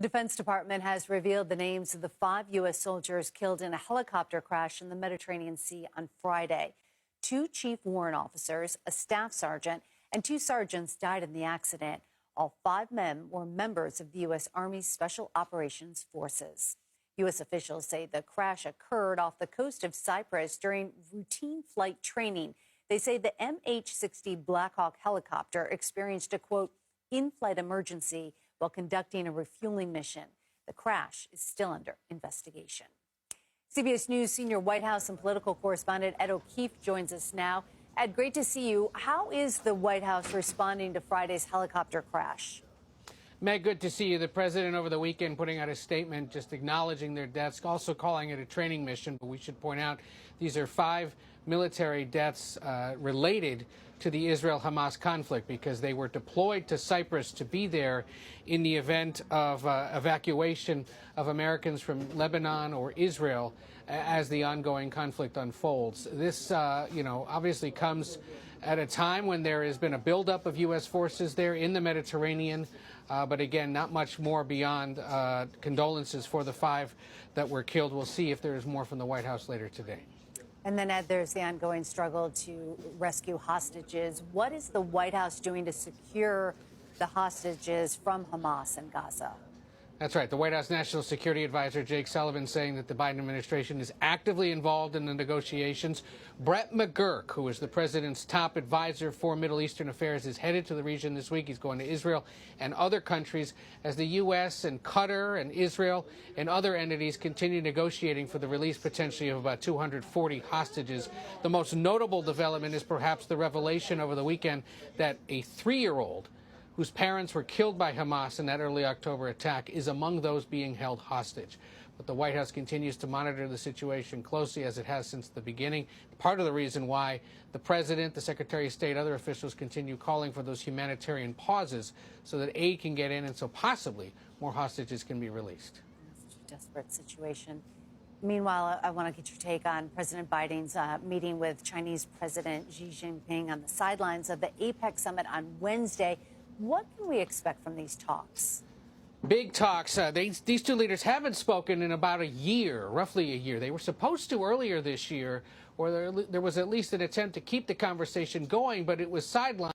The Defense Department has revealed the names of the 5 U.S. soldiers killed in a helicopter crash in the Mediterranean Sea on Friday. 2 chief warrant officers, a staff sergeant, and 2 sergeants died in the accident. All 5 men were members of the U.S. Army's Special Operations Forces. U.S. officials say the crash occurred off the coast of Cyprus during routine flight training. They say the MH-60 Black Hawk helicopter experienced a, quote, in-flight emergency while conducting a refueling mission. The crash is still under investigation. CBS News senior White House and political correspondent Ed O'Keefe joins us now. Ed, great to see you. How is the White House responding to Friday's helicopter crash? Meg, good to see you. The president over the weekend putting out a statement just acknowledging their deaths, also calling it a training mission. But we should point out these are 5 military deaths related to the Israel-Hamas conflict because they were deployed to Cyprus to be there in the event of evacuation of Americans from Lebanon or Israel as the ongoing conflict unfolds. This, obviously comes at a time when there has been a buildup of U.S. forces there in the Mediterranean. But again, not much more beyond condolences for the 5 that were killed. We'll see if there is more from the White House later today. And then, Ed, there's the ongoing struggle to rescue hostages. What is the White House doing to secure the hostages from Hamas in Gaza? That's right. The White House National Security Advisor Jake Sullivan saying that the Biden administration is actively involved in the negotiations. Brett McGurk, who is the president's top advisor for Middle Eastern affairs, is headed to the region this week. He's going to Israel and other countries as the U.S. and Qatar and Israel and other entities continue negotiating for the release potentially of about 240 hostages. The most notable development is perhaps the revelation over the weekend that a 3-year-old whose parents were killed by Hamas in that early October attack, is among those being held hostage. But the White House continues to monitor the situation closely, as it has since the beginning. Part of the reason why the president, the Secretary of State, other officials continue calling for those humanitarian pauses so that aid can get in and so possibly more hostages can be released. It's a desperate situation. Meanwhile, I want to get your take on President Biden's meeting with Chinese President Xi Jinping on the sidelines of the APEC summit on Wednesday. What can we expect from these talks? Big talks. These 2 leaders haven't spoken in about a year, roughly a year. They were supposed to earlier this year, or there was at least an attempt to keep the conversation going, but it was sidelined.